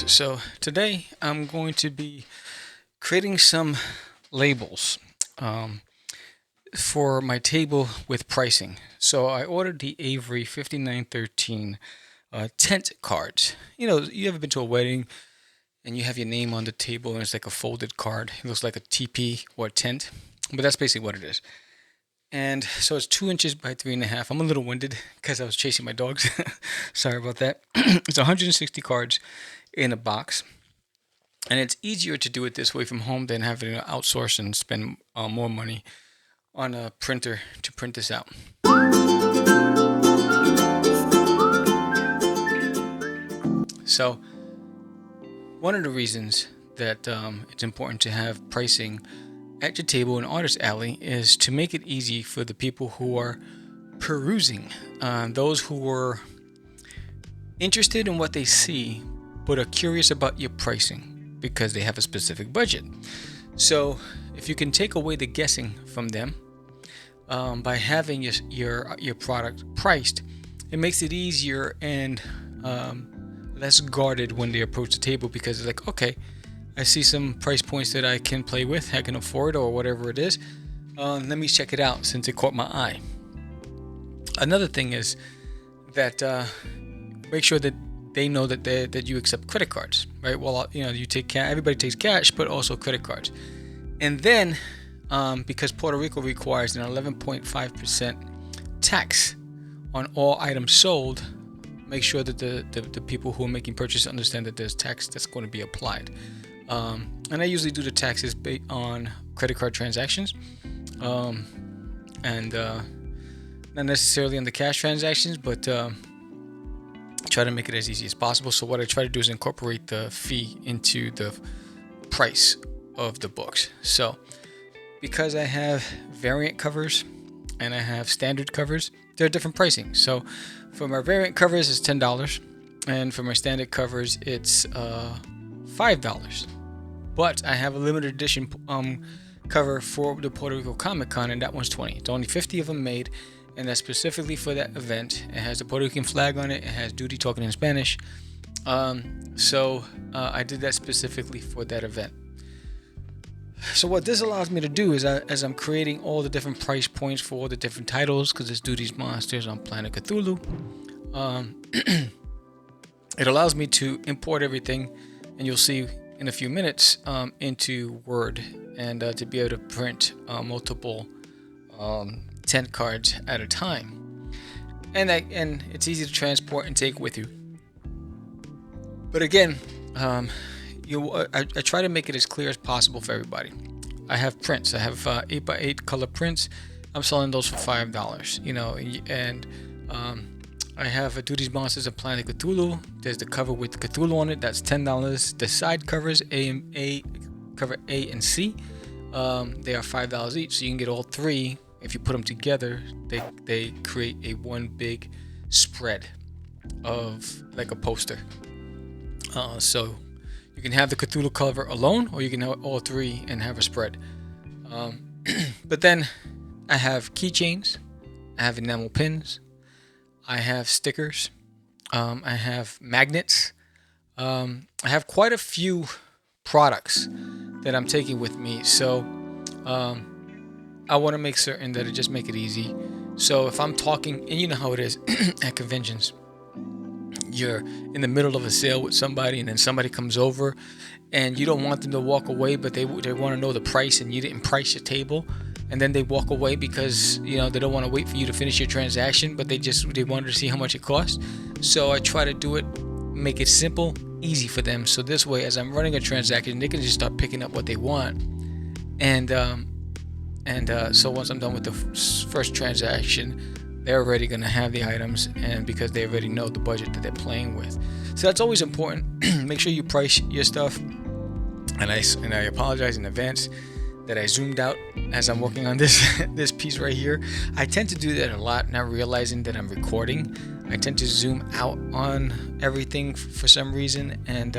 guys, so today I'm going to be creating some labels for my table with pricing. So I ordered the Avery 5913 tent cards. You know, you ever been to a wedding and you have your name on the table and it's like a folded card. It looks like a teepee or a tent, but that's basically what it is. And so it's 2 inches by 3.5. I'm a little winded because I was chasing my dogs. Sorry about that. It's 160 cards in a box. And it's easier to do it this way from home than having to outsource and spend more money on a printer to print this out. So one of the reasons that it's important to have pricing at your table in Artist Alley is to make it easy for the people who are perusing, those who are interested in what they see but are curious about your pricing because they have a specific budget. So if you can take away the guessing from them by having your product priced, it makes it easier and less guarded when they approach the table, because it's like, okay, I see some price points that I can play with, I can afford, or whatever it is. Let me check it out since it caught my eye. Another thing is that make sure that they know that you accept credit cards, right? Well, you know, you take everybody takes cash, but also credit cards. And then because Puerto Rico requires an 11.5% tax on all items sold, make sure that the people who are making purchases understand that there's tax that's going to be applied. And I usually do the taxes based on credit card transactions, and not necessarily on the cash transactions, but try to make it as easy as possible. So what I try to do is incorporate the fee into the price of the books. So because I have variant covers and I have standard covers, there are different pricing. So for my variant covers, it's $10, and for my standard covers, it's $5. But I have a limited edition cover for the Puerto Rico Comic Con, and that one's $20. It's only 50 of them made, and that's specifically for that event. It has the Puerto Rican flag on it. It has Duty talking in Spanish. So I did that specifically for that event. So what this allows me to do is, as I'm creating all the different price points for all the different titles, because it's Duty's Monsters on Planet Cthulhu, it allows me to import everything, and you'll see in a few minutes, into Word, and to be able to print multiple tent cards at a time. And it's easy to transport and take with you. But again, I try to make it as clear as possible for everybody. I have prints. I have 8x8 color prints. I'm selling those for $5. You know, and I have a Duty's Monsters of Planet Cthulhu. There's the cover with Cthulhu on it. That's $10. The side covers, cover A and C, they are $5 each. So you can get all three. If you put them together, they create a one big spread of like a poster. So you can have the Cthulhu cover alone, or you can have all three and have a spread. But then I have keychains. I have enamel pins. I have stickers. I have magnets. I have quite a few products that I'm taking with me. So I want to make certain that it just make it easy. So if I'm talking, and you know how it is at conventions, you're in the middle of a sale with somebody, and then somebody comes over, and you don't want them to walk away, but they want to know the price, and you didn't price your table. And then they walk away because, you know, they don't want to wait for you to finish your transaction, but they wanted to see how much it costs. So I try to make it simple, easy for them. So this way, as I'm running a transaction, they can just start picking up what they want. And so once I'm done with the first transaction, they're already going to have the items, and because they already know the budget that they're playing with. So that's always important. Make sure you price your stuff. And I apologize in advance that I zoomed out as I'm working on this piece right here. I tend to do that a lot, not realizing that I'm recording. I tend to zoom out on everything for some reason, and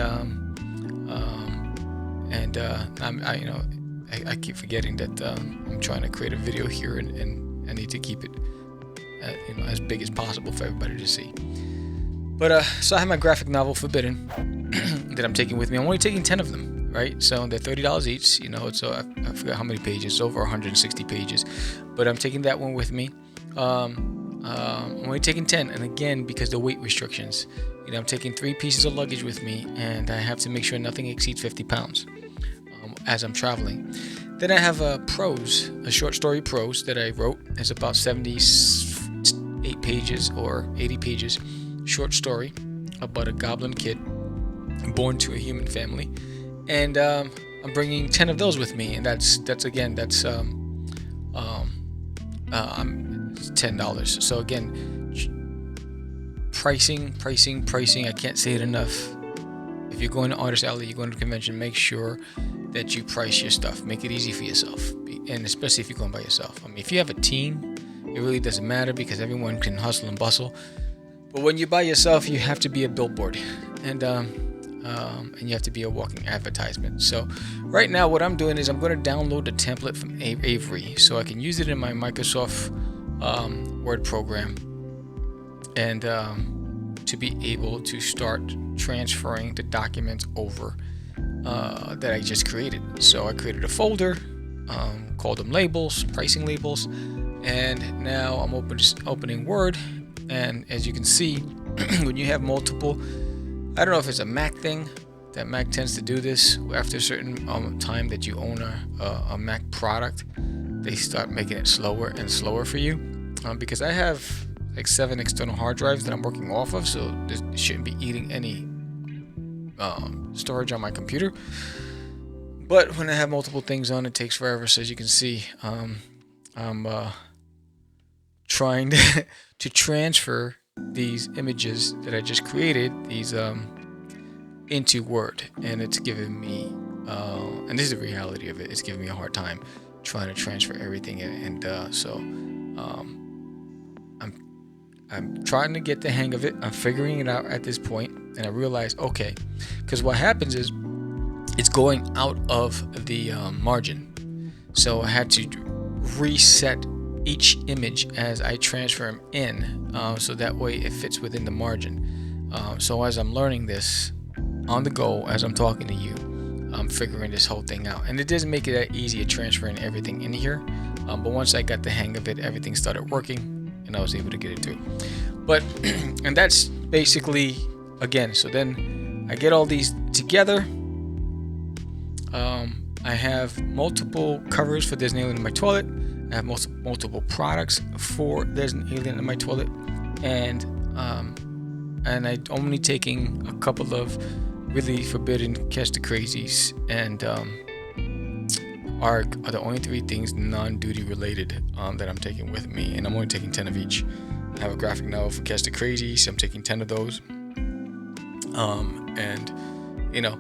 I keep forgetting that I'm trying to create a video here, and I need to keep it as big as possible for everybody to see. But so I have my graphic novel Forbidden. that I'm taking with me. I'm only taking 10 of them, right? So they're $30 each. You know, it's I forgot how many pages. It's over 160 pages, but I'm taking that one with me. I'm only taking 10, and again, because the weight restrictions, you know, I'm taking 3 pieces of luggage with me, and I have to make sure nothing exceeds 50 pounds as I'm traveling. Then I have a short story prose that I wrote. It's about 78 pages or 80 pages, short story about a goblin kid born to a human family, and I'm bringing 10 of those with me, and that's $10. So again, pricing. I can't say it enough. If you're going to Artist Alley, you're going to a convention, make sure that you price your stuff. Make it easy for yourself, and especially if you're going by yourself. I mean, if you have a team, it really doesn't matter because everyone can hustle and bustle. But when you're by yourself, you have to be a billboard, and you have to be a walking advertisement. So right now, what I'm doing is I'm going to download the template from Avery, so I can use it in my Microsoft Word program, and to be able to start transferring the documents over that I just created. So I created a folder, called them labels, pricing labels, and now I'm opening Word. And as you can see, when you have multiple, I don't know if it's a Mac thing, that Mac tends to do this. After a certain time that you own a Mac product, they start making it slower and slower for you. Because I have like 7 external hard drives that I'm working off of, so this shouldn't be eating any storage on my computer. But when I have multiple things on, it takes forever. So as you can see, I'm trying to transfer these images that I just created, these into Word, and it's giving me and this is the reality of it, it's giving me a hard time trying to transfer everything, and so I'm trying to get the hang of it. I'm figuring it out at this point, and I realize, okay, because what happens is it's going out of the margin, so I had to reset each image as I transfer them in, so that way it fits within the margin. So as I'm learning this on the go, as I'm talking to you, I'm figuring this whole thing out, and it doesn't make it that easy transferring everything in here, but once I got the hang of it, everything started working, and I was able to get it through. But and that's basically, again, so then I get all these together. I have multiple covers for There's an Alien in My Toilet. I have multiple products for There's an Alien in My Toilet, and I'm only taking a couple of really forbidden Catch the Crazies, and are the only 3 things non-duty related that I'm taking with me, and I'm only taking 10 of each. I have a graphic novel for Catch the Crazies, so I'm taking 10 of those, and you know,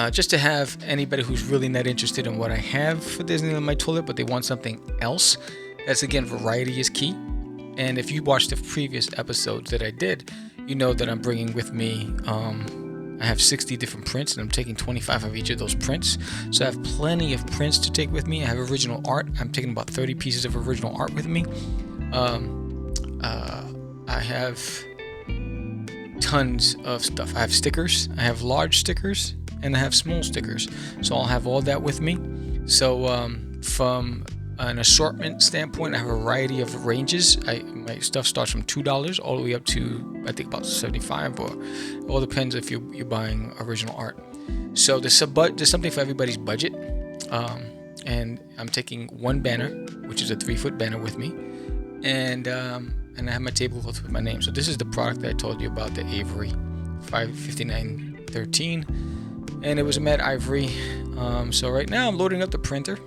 just to have anybody who's really not interested in what I have for Disney in My Toilet, but they want something else. That's, again, variety is key. And if you watched the previous episodes that I did, you know that I'm bringing with me, I have 60 different prints, and I'm taking 25 of each of those prints. So I have plenty of prints to take with me. I have original art. I'm taking about 30 pieces of original art with me. I have tons of stuff. I have stickers. I have large stickers, and I have small stickers, so I'll have all that with me. So from an assortment standpoint, I have a variety of ranges. My stuff starts from $2 all the way up to, I think, about $75, or it all depends if you're buying original art. So there's something for everybody's budget, and I'm taking one banner, which is a 3-foot banner, with me, and I have my tablecloth with my name. So this is the product that I told you about, the Avery 55913. And it was a matte ivory. So right now I'm loading up the printer,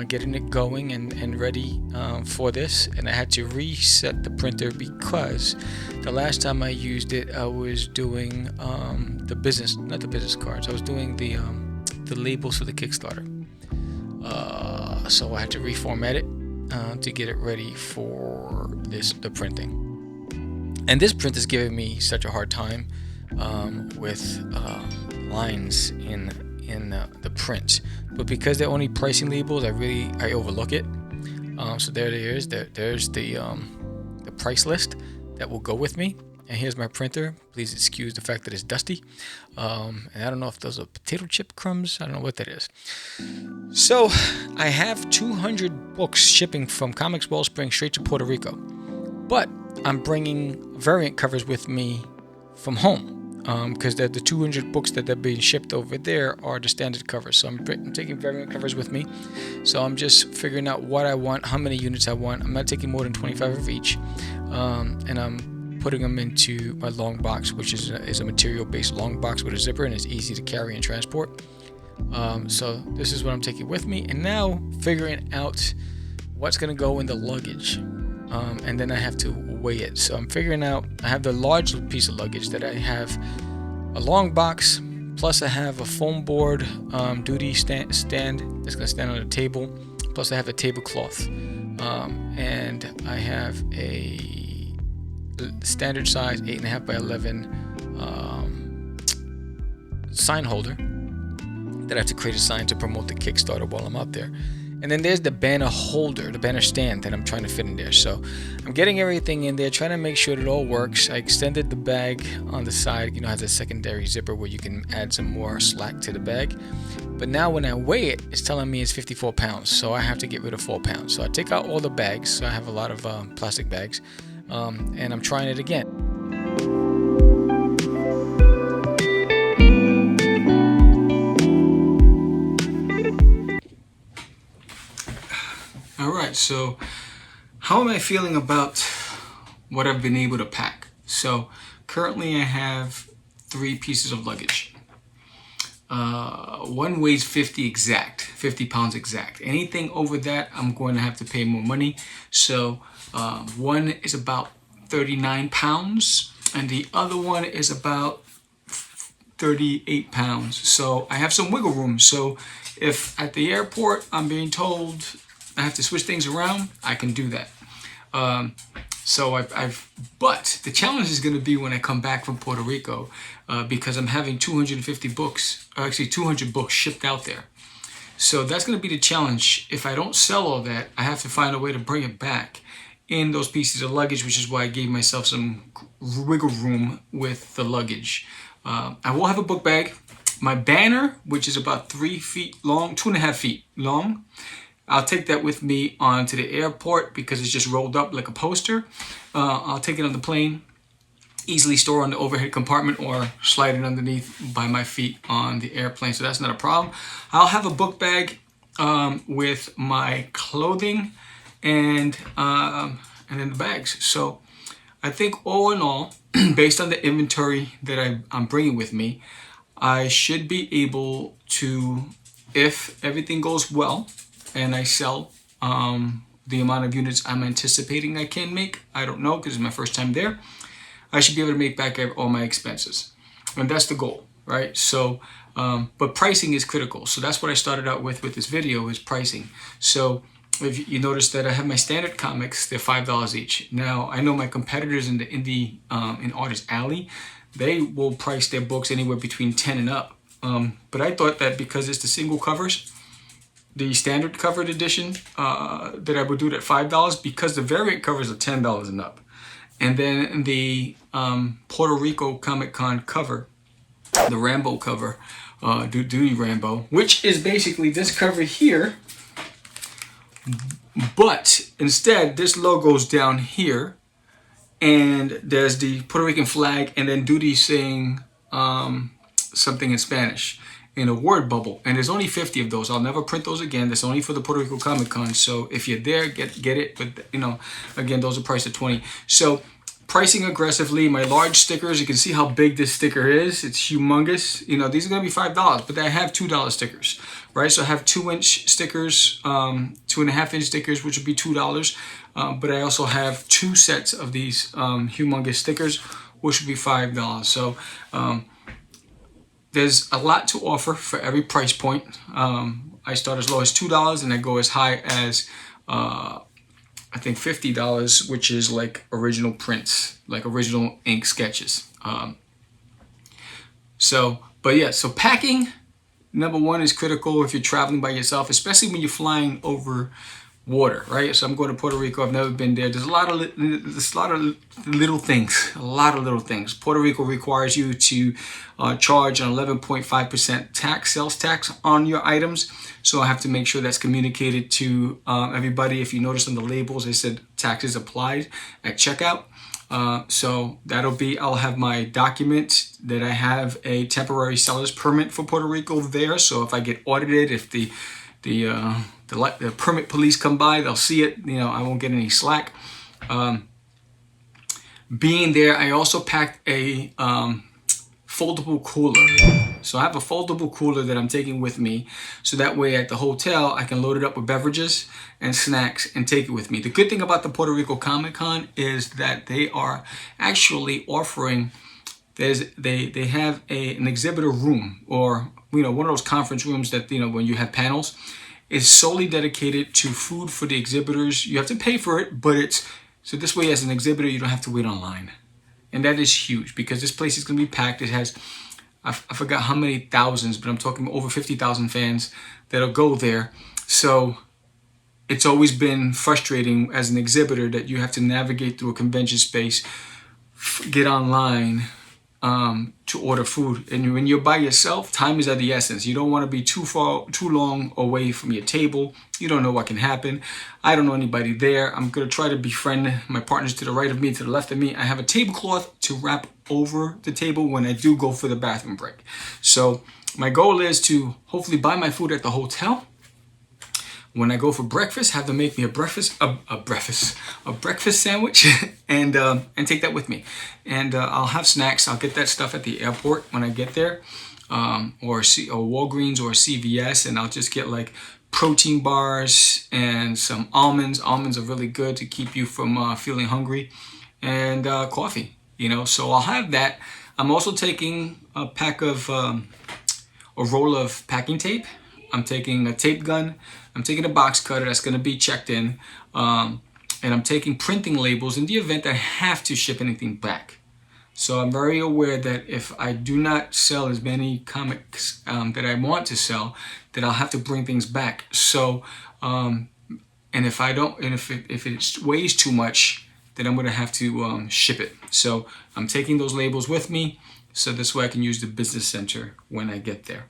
getting it going and ready for this. And I had to reset the printer because the last time I used it, I was doing not the business cards. I was doing the labels for the Kickstarter. So I had to reformat it to get it ready for the printing. And this print is giving me such a hard time with lines in the print, but because they're only pricing labels, I overlook it. So there it is. There's the price list that will go with me. And here's my printer. Please excuse the fact that it's dusty. And I don't know if those are potato chip crumbs. I don't know what that is. So I have 200 books shipping from Comics Wellspring straight to Puerto Rico. But I'm bringing variant covers with me from home. Because the 200 books that are being shipped over there are the standard covers. So I'm taking variant covers with me. So I'm just figuring out what I want, how many units I want. I'm not taking more than 25 of each. And I'm putting them into my long box, which is a material-based long box with a zipper, and it's easy to carry and transport. So this is what I'm taking with me, and now figuring out what's going to go in the luggage, and then I have to weigh it. So I'm figuring out, I have the large piece of luggage that I have a long box, plus I have a foam board duty stand that's going to stand on a table, plus I have a tablecloth, and I have a standard size 8.5 by 11 sign holder that I have to create a sign to promote the Kickstarter while I'm out there. And then there's the banner holder, the banner stand that I'm trying to fit in there. So I'm getting everything in there, trying to make sure that it all works. I extended the bag on the side, has a secondary zipper where you can add some more slack to the bag. But now when I weigh it, it's telling me it's 54 pounds. So I have to get rid of 4 pounds. So I take out all the bags. So I have a lot of plastic bags. And I'm trying it again. Alright, so how am I feeling about what I've been able to pack? So currently I have 3 pieces of luggage. One weighs 50 pounds exact. Anything over that, I'm going to have to pay more money. So one is about 39 pounds and the other one is about 38 pounds. So I have some wiggle room. So if at the airport I'm being told I have to switch things around, I can do that. But the challenge is going to be when I come back from Puerto Rico, because I'm having 250 books, or actually 200 books shipped out there. So that's going to be the challenge. If I don't sell all that, I have to find a way to bring it back in those pieces of luggage, which is why I gave myself some wiggle room with the luggage. I will have a book bag. My banner, which is about 3 feet long, 2.5 feet long, I'll take that with me onto the airport because it's just rolled up like a poster. I'll take it on the plane, easily store on the overhead compartment or slide it underneath by my feet on the airplane. So that's not a problem. I'll have a book bag with my clothing and then the bags. So I think all in all, based on the inventory that I'm bringing with me, I should be able to, if everything goes well, and I sell the amount of units I'm anticipating I can make. I don't know because it's my first time there. I should be able to make back all my expenses. And that's the goal, right? So, but pricing is critical. So that's what I started out with this video is pricing. So if you notice that I have my standard comics, they're $5 each. Now, I know my competitors in the indie, in Artist Alley, they will price their books anywhere between 10 and up. But I thought that because it's the single covers, the standard covered edition, that I would do it at $5 because the variant covers are $10 and up. And then the Puerto Rico Comic Con cover, the Rambo cover, Duty Rambo, which is basically this cover here, but instead this logo's down here and there's the Puerto Rican flag and then Duty saying something in Spanish in a word bubble, and there's only 50 of those. I'll never print those again. That's only for the Puerto Rico Comic Con. So if you're there, get it. But again, those are priced at 20. So pricing aggressively. My large stickers, you can see how big this sticker is. It's humongous. These are gonna be $5, but I have $2 stickers, right? So I have 2-inch stickers, 2.5-inch stickers, which would be $2. But I also have 2 sets of these humongous stickers, which would be $5. So there's a lot to offer for every price point. I start as low as $2 and I go as high as I think $50, which is like original prints, like original ink sketches. So packing, number one, is critical if you're traveling by yourself, especially when you're flying over water, right? So I'm going to Puerto Rico. I've never been there. There's a lot of little things. A lot of little things. Puerto Rico requires you to charge an 11.5% sales tax on your items. So I have to make sure that's communicated to everybody. If you notice on the labels, they said taxes applied at checkout. So I'll have my document that I have a temporary seller's permit for Puerto Rico there. So if I get audited, if the permit police come by, they'll see it. I won't get any slack. Being there, I also packed a foldable cooler. So I have a foldable cooler that I'm taking with me. So that way at the hotel, I can load it up with beverages and snacks and take it with me. The good thing about the Puerto Rico Comic Con is that they are actually offering, they have an exhibitor room, or one of those conference rooms that when you have panels. It's solely dedicated to food for the exhibitors. You have to pay for it, but so this way as an exhibitor you don't have to wait online. And that is huge because this place is going to be packed. It has, I forgot how many thousands, but I'm talking over 50,000 fans that'll go there. So it's always been frustrating as an exhibitor that you have to navigate through a convention space, get online to order food. And when you're by yourself, time is of the essence. You don't want to be too long away from your table. You don't know what can happen. I don't know anybody there. I'm going to try to befriend my partners to the right of me, to the left of me. I have a tablecloth to wrap over the table when I do go for the bathroom break. So my goal is to hopefully buy my food at the hotel. When I go for breakfast, have them make me a breakfast sandwich, and take that with me. And I'll have snacks. I'll get that stuff at the airport when I get there, or Walgreens or CVS, and I'll just get like protein bars and some almonds. Almonds are really good to keep you from feeling hungry, and coffee. So I'll have that. I'm also taking a roll of packing tape. I'm taking a tape gun. I'm taking a box cutter that's going to be checked in. And I'm taking printing labels in the event that I have to ship anything back. So I'm very aware that if I do not sell as many comics that I want to sell, that I'll have to bring things back. So, and if I don't, and if it weighs too much, then I'm going to have to ship it. So I'm taking those labels with me, so this way I can use the business center when I get there.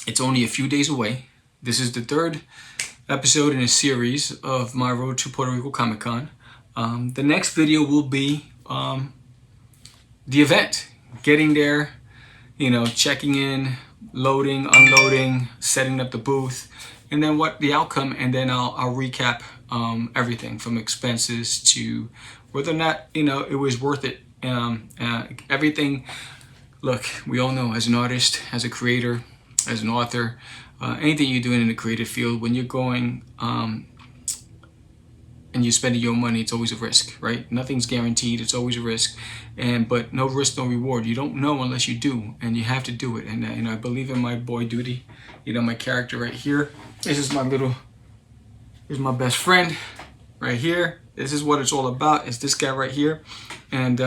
It's only a few days away. This is the third episode in a series of my Road to Puerto Rico Comic Con. The next video will be the event. Getting there, checking in, loading, unloading, setting up the booth, and then what the outcome, and then I'll recap everything from expenses to whether or not, it was worth it. Everything, look, we all know as an artist, as a creator, as an author, anything you're doing in the creative field, when you're going and you're spending your money, it's always a risk, right? Nothing's guaranteed. It's always a risk, but no risk, no reward. You don't know unless you do, and you have to do it. And I believe in my boy Duty. My character right here. Here's my best friend right here. This is what it's all about. It's this guy right here, and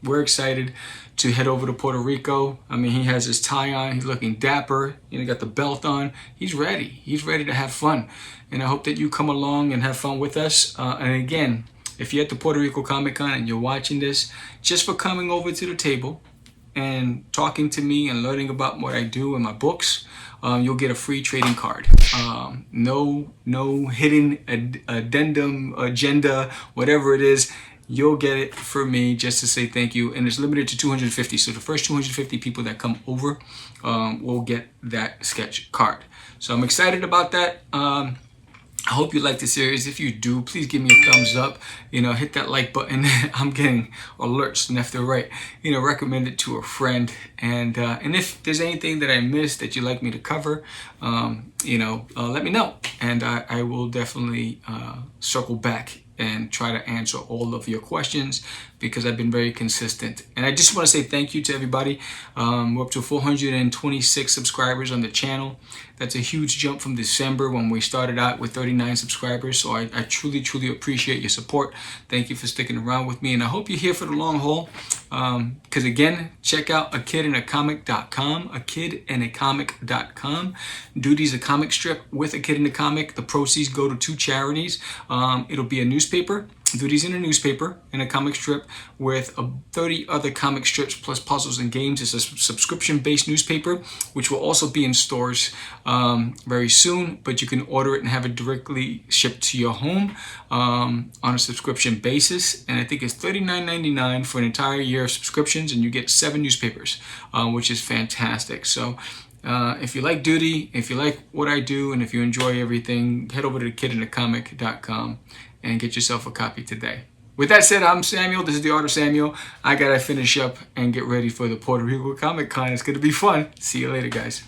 we're excited to head over to Puerto Rico. I mean, he has his tie on. He's looking dapper. Got the belt on. He's ready. He's ready to have fun. And I hope that you come along and have fun with us. And again, if you're at the Puerto Rico Comic Con and you're watching this, just for coming over to the table and talking to me and learning about what I do in my books, you'll get a free trading card. No hidden addendum, agenda, whatever it is. You'll get it for me just to say thank you, and it's limited to 250. So the first 250 people that come over will get that sketch card. So I'm excited about that. I hope you like the series. If you do, please give me a thumbs up. Hit that like button. I'm getting alerts left and right. Recommend it to a friend. And if there's anything that I missed that you'd like me to cover, let me know, and I will definitely circle back and try to answer all of your questions, because I've been very consistent. And I just want to say thank you to everybody. We're up to 426 subscribers on the channel. That's a huge jump from December when we started out with 39 subscribers. So I truly, truly appreciate your support. Thank you for sticking around with me. And I hope you're here for the long haul. Because again, check out akidinacomic.com, akidinacomic.com. Duty's a comic strip with A Kid in a Comic. The proceeds go to 2 charities. It'll be a newspaper. Duty's in a newspaper, in a comic strip with 30 other comic strips plus puzzles and games. It's a subscription-based newspaper, which will also be in stores very soon, but you can order it and have it directly shipped to your home on a subscription basis. And I think it's $39.99 for an entire year of subscriptions, and you get 7 newspapers, which is fantastic. So if you like Duty, if you like what I do, and if you enjoy everything, head over to akidinacomic.com and get yourself a copy today. With that said, I'm Samuel. This is the Art of Samuel. I gotta finish up and get ready for the Puerto Rico Comic Con. It's gonna be fun. See you later, guys.